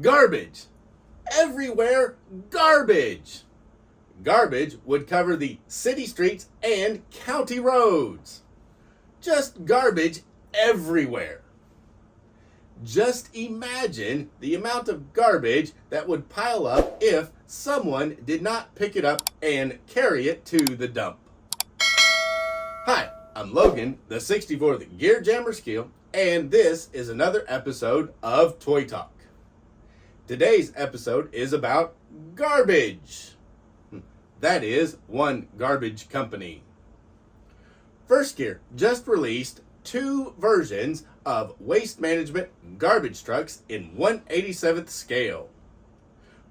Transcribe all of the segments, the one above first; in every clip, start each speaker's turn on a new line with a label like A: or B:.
A: Garbage. Everywhere, garbage. Garbage would cover the city streets and county roads. Just garbage everywhere. Just imagine the amount of garbage that would pile up if someone did not pick it up and carry it to the dump. Hi, I'm Logan, the 64th Gear Jammer Skill, and this is another episode of Toy Talk. Today's episode is about garbage. That is, one garbage company. First Gear just released two versions of waste management garbage trucks in 1/87th scale.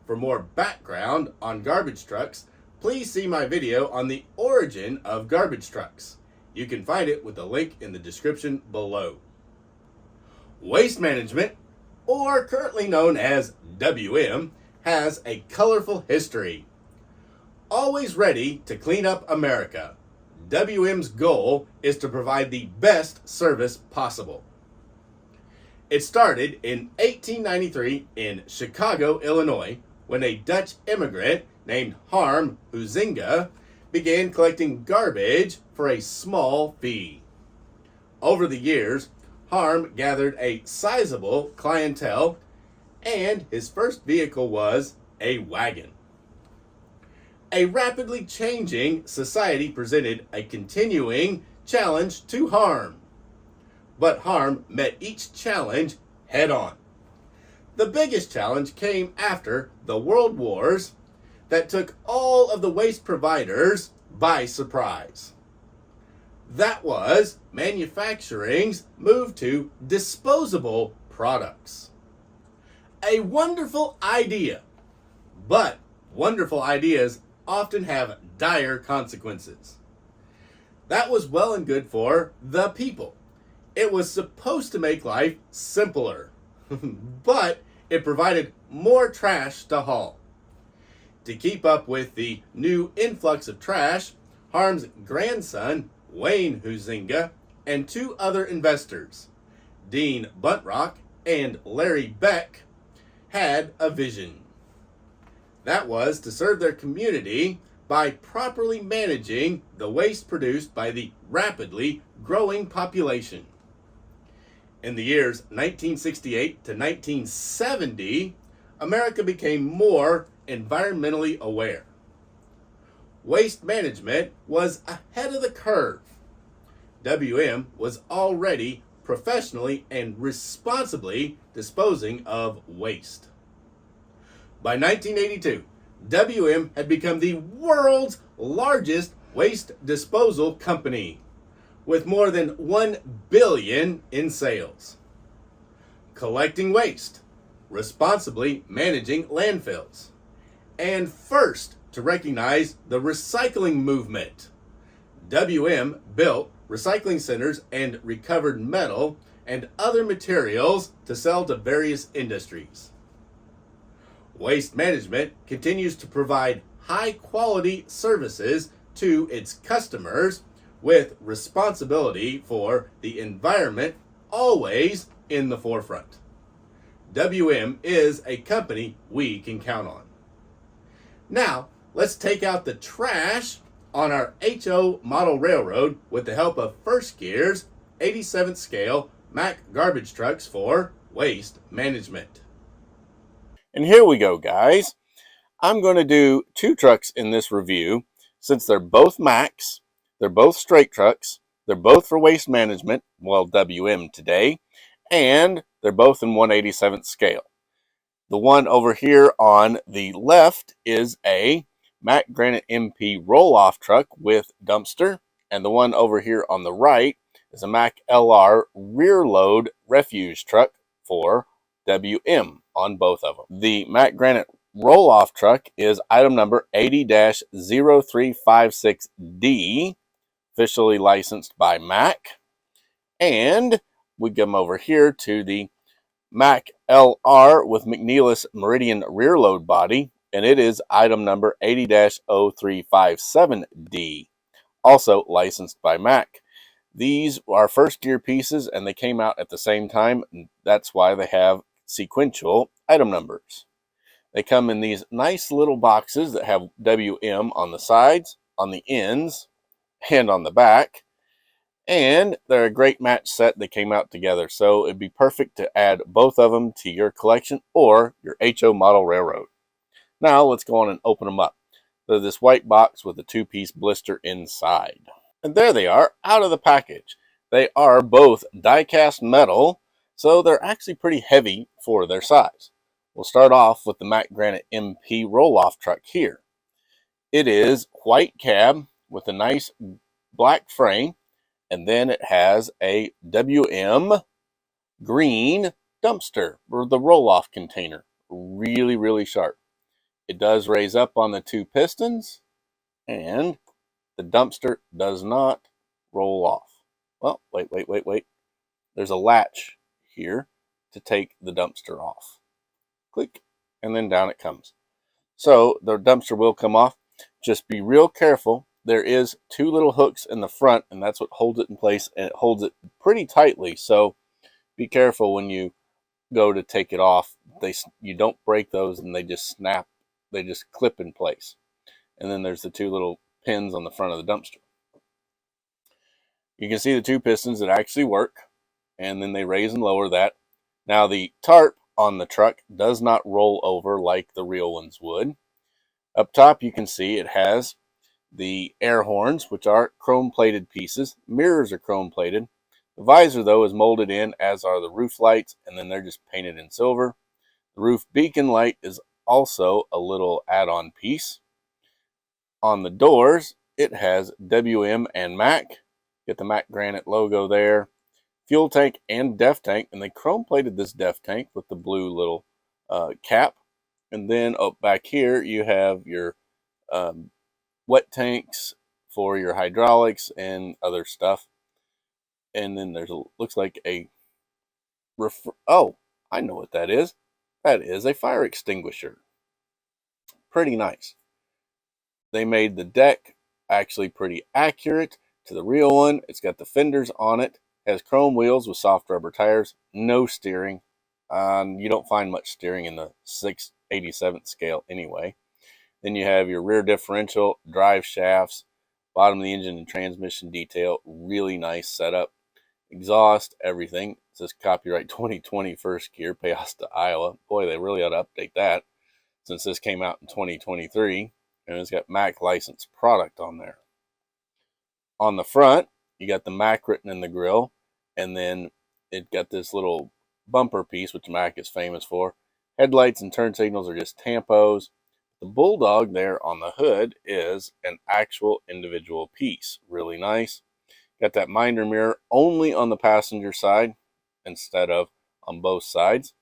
A: For more background on garbage trucks, please see my video on the origin of garbage trucks. You can find it with the link in the description below. Waste management, or currently known as WM, has a colorful history. Always ready to clean up America, WM's goal is to provide the best service possible. It started in 1893 in Chicago, Illinois, when a Dutch immigrant named Harm Huizinga began collecting garbage for a small fee. Over the years, Harm gathered a sizable clientele, and his first vehicle was a wagon. A rapidly changing society presented a continuing challenge to Harm. But Harm met each challenge head on. The biggest challenge came after the World Wars that took all of the waste providers by surprise. That was manufacturing's move to disposable products. A wonderful idea, but wonderful ideas often have dire consequences. That was well and good for the people. It was supposed to make life simpler, but it provided more trash to haul. To keep up with the new influx of trash, Harm's grandson, Wayne Huizinga, and two other investors, Dean Buntrock and Larry Beck, had a vision. That was to serve their community by properly managing the waste produced by the rapidly growing population. In the years 1968 to 1970, America became more environmentally aware. Waste management was ahead of the curve. WM was already professionally and responsibly disposing of waste. By 1982, WM had become the world's largest waste disposal company, with more than $1 billion in sales. Collecting waste, responsibly managing landfills, and first to recognize the recycling movement. WM built recycling centers and recovered metal and other materials to sell to various industries. Waste management continues to provide high-quality services to its customers with responsibility for the environment always in the forefront. WM is a company we can count on. Now, let's take out the trash on our HO model railroad with the help of First Gear's 87th scale Mack garbage trucks for waste management. And here we go, guys. I'm going to do two trucks in this review since they're both Macks, they're both straight trucks, they're both for waste management, well, WM today, and they're both in 1/87th scale. The one over here on the left is a Mack Granite MP roll-off truck with dumpster, and the one over here on the right is a Mack LR rear load refuse truck for WM on both of them. The Mack Granite roll-off truck is item number 80-0356D, officially licensed by Mack. And we come over here to the Mack LR with McNeilus Meridian rear load body, and it is item number 80-0357D, also licensed by Mack. These are First Gear pieces, and they came out at the same time, and that's why they have sequential item numbers. They come in these nice little boxes that have WM on the sides, on the ends, and on the back. And they're a great match set. They came out together, so it'd be perfect to add both of them to your collection or your HO model railroad. Now let's go on and open them up. They're this white box with a 2-piece blister inside. And there they are, out of the package. They are both die-cast metal, so they're actually pretty heavy for their size. We'll start off with the Mack Granite MP roll-off truck here. It is white cab with a nice black frame, and then it has a WM green dumpster, or the roll-off container. Really, really sharp. It does raise up on the 2 pistons, and the dumpster does not roll off. Well, wait. There's a latch here to take the dumpster off. Click, and then down it comes. So the dumpster will come off. Just be real careful. There is 2 little hooks in the front, and that's what holds it in place, and it holds it pretty tightly. So be careful when you go to take it off. You don't break those, and they just snap. They just clip in place. And then there's the 2 little pins on the front of the dumpster. You can see the 2 pistons that actually work, and then they raise and lower that. Now the tarp on the truck does not roll over like the real ones would. Up top you can see it has the air horns, which are chrome plated pieces. Mirrors are chrome plated. The visor though is molded in, as are the roof lights, and then they're just painted in silver. The roof beacon light is also a little add-on piece. On the doors it has WM and Mack. Get the Mack Granite logo there. Fuel tank and def tank, and they chrome plated this def tank with the blue little cap. And then up back here you have your wet tanks for your hydraulics and other stuff. And then there's looks like a oh, I know what that is. That is a fire extinguisher. Pretty nice. They made the deck actually pretty accurate to the real one. It's got the fenders on it. Has chrome wheels with soft rubber tires. No steering. You don't find much steering in the 6/87th scale anyway. Then you have your rear differential, drive shafts, bottom of the engine and transmission detail. Really nice setup. Exhaust, everything. It says copyright 2020 first gear, Peosta, Iowa. Boy, they really ought to update that since this came out in 2023. And it's got Mack licensed product on there. On the front, you got the Mack written in the grill, and then it got this little bumper piece, which Mack is famous for. Headlights and turn signals are just tampos. The Bulldog there on the hood is an actual individual piece. Really nice. Got that minder mirror only on the passenger side instead of on both sides.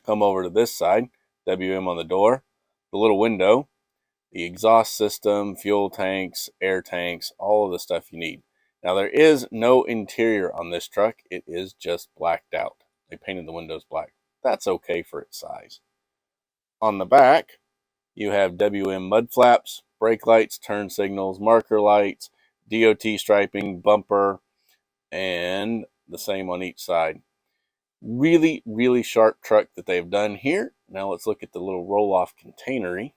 A: Come over to this side, WM on the door, the little window, the exhaust system, fuel tanks, air tanks, all of the stuff you need. Now there is no interior on this truck. It is just blacked out. They painted the windows black. That's okay for its size. On the back, you have WM mud flaps, brake lights, turn signals, marker lights, DOT striping, bumper, and the same on each side. Really, really sharp truck that they've done here. Now let's look at the little roll-off containery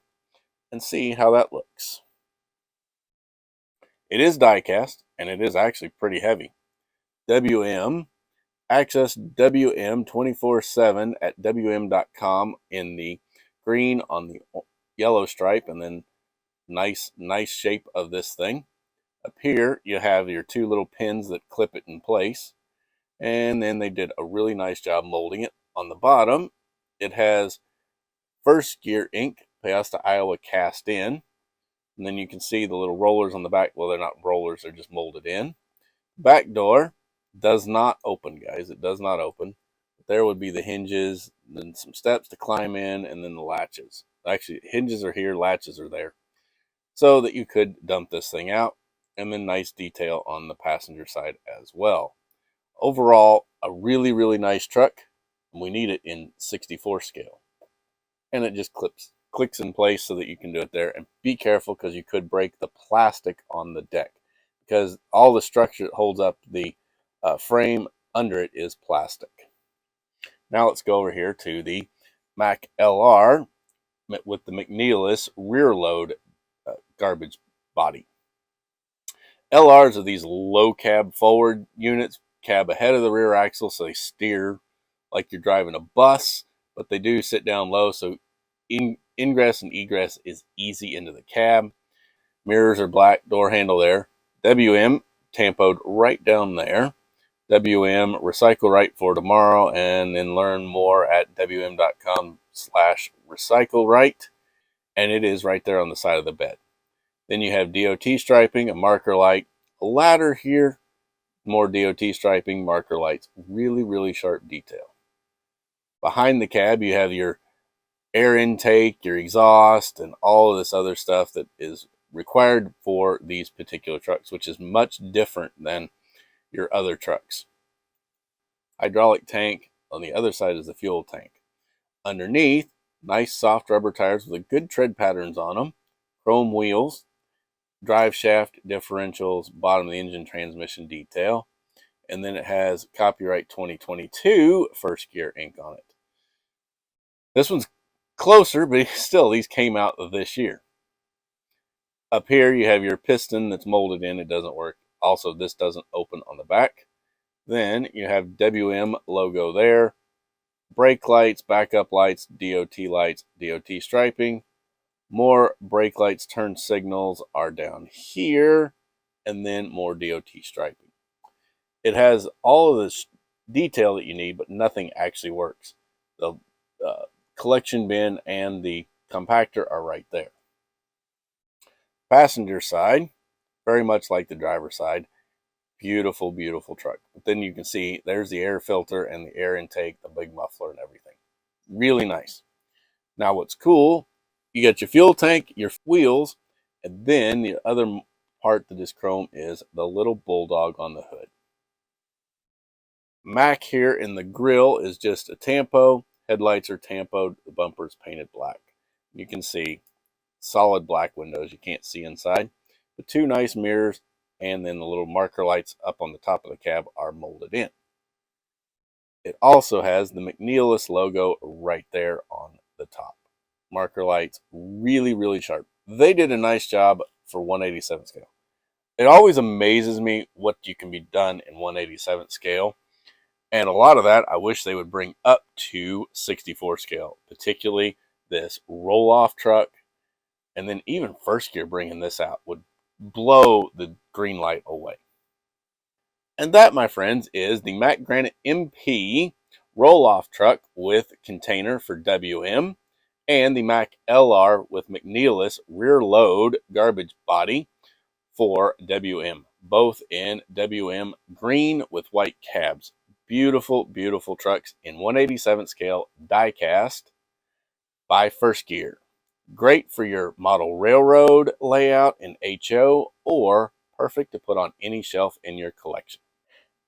A: and see how that looks. It is die-cast, and it is actually pretty heavy. WM, access WM 24/7 at WM.com in the green on the yellow stripe, and then nice shape of this thing. Up here, you have your 2 little pins that clip it in place, and then they did a really nice job molding it. On the bottom, it has First Gear Inc., Peosta, Iowa cast in. And then you can see the little rollers on the back. Well, they're not rollers, they're just molded in. Back door does not open, guys. It does not open. But there would be the hinges, then some steps to climb in, and then the latches. Actually, hinges are here, latches are there. So that you could dump this thing out. And then nice detail on the passenger side as well. Overall, a really, really nice truck. And we need it in 64 scale. And it just clicks in place so that you can do it there. And be careful because you could break the plastic on the deck, because all the structure that holds up the frame under it is plastic. Now let's go over here to the Mack LR with the McNeilus rear load garbage body. LRs are these low cab forward units, cab ahead of the rear axle, so they steer like you're driving a bus, but they do sit down low, so ingress and egress is easy into the cab. Mirrors are black, door handle there. WM tampoed right down there. WM recycle right for tomorrow, and then learn more at wm.com/recycle right, and it is right there on the side of the bed. Then you have DOT striping, a marker light, a ladder here, more DOT striping, marker lights, really, really sharp detail. Behind the cab, you have your air intake, your exhaust, and all of this other stuff that is required for these particular trucks, which is much different than your other trucks. Hydraulic tank on the other side is the fuel tank. Underneath, nice soft rubber tires with good tread patterns on them, chrome wheels, drive shaft differentials, bottom of the engine transmission detail, and then it has copyright 2022 first gear ink on it. This one's closer, but still, these came out this year. Up here, you have your piston that's molded in. It doesn't work. Also, this doesn't open on the back. Then you have WM logo there. Brake lights, backup lights, DOT striping. More brake lights, turn signals are down here. And then more DOT striping. It has all of this detail that you need, but nothing actually works. The collection bin and the compactor are right there. Passenger side, very much like the driver's side. Beautiful, beautiful truck. But then you can see there's the air filter and the air intake, the big muffler and everything. Really nice. Now what's cool, you got your fuel tank, your wheels, and then the other part that is chrome is the little bulldog on the hood. Mack here in the grill is just a tampo. Headlights are tampoed. The bumper is painted black. You can see solid black windows. You can't see inside. The two nice mirrors, and then the little marker lights up on the top of the cab are molded in. It also has the McNeilus logo right there on the top. Marker lights, really, really sharp. They did a nice job for 1/87 scale. It always amazes me what you can be done in 1/87 scale. And a lot of that I wish they would bring up to 64 scale, particularly this roll-off truck. And then even first gear bringing this out would blow the green light away. And that, my friends, is the Mack Granite MP roll-off truck with container for WM and the Mack LR with McNeilus rear load garbage body for WM, both in WM green with white cabs. Beautiful, beautiful trucks in 1/87 scale die cast by First Gear. Great for your model railroad layout in HO, or perfect to put on any shelf in your collection.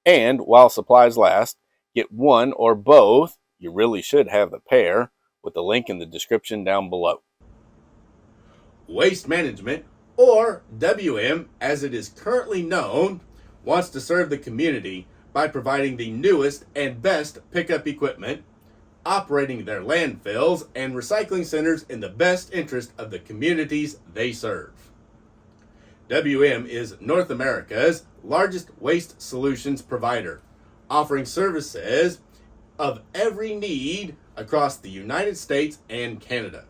A: And while supplies last, get one or both. You really should have the pair, with the link in the description down below. Waste Management, or WM as it is currently known, wants to serve the community by providing the newest and best pickup equipment, operating their landfills and recycling centers in the best interest of the communities they serve. WM is North America's largest waste solutions provider, offering services of every need across the United States and Canada.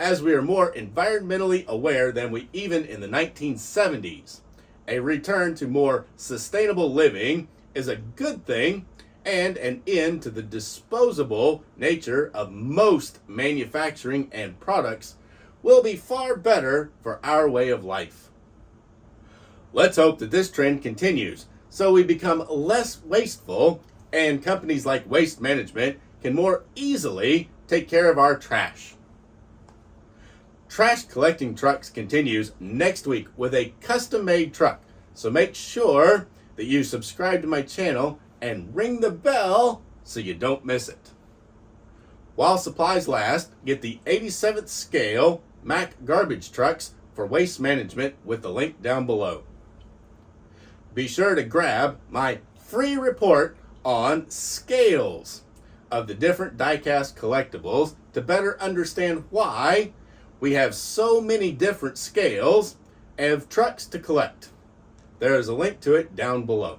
A: As we are more environmentally aware than we even in the 1970s, a return to more sustainable living is a good thing and an end to the disposable nature of most manufacturing and products will be far better for our way of life. Let's hope that this trend continues so we become less wasteful and companies like Waste Management can more easily take care of our trash. Trash Collecting Trucks continues next week with a custom-made truck, so make sure that you subscribe to my channel and ring the bell so you don't miss it. While supplies last, get the 87th scale Mack garbage trucks for Waste Management with the link down below. Be sure to grab my free report on scales. of the different diecast collectibles to better understand why we have so many different scales of trucks to collect. There is a link to it down below.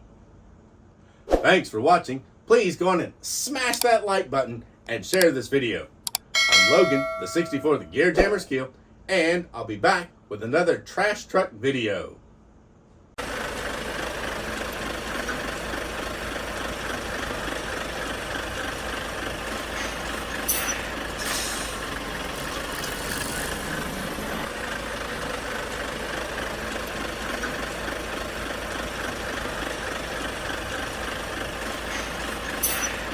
A: Thanks for watching. Please go on and smash that like button and share this video. I'm Logan, the 64th Gear Jammer Skill, and I'll be back with another trash truck video.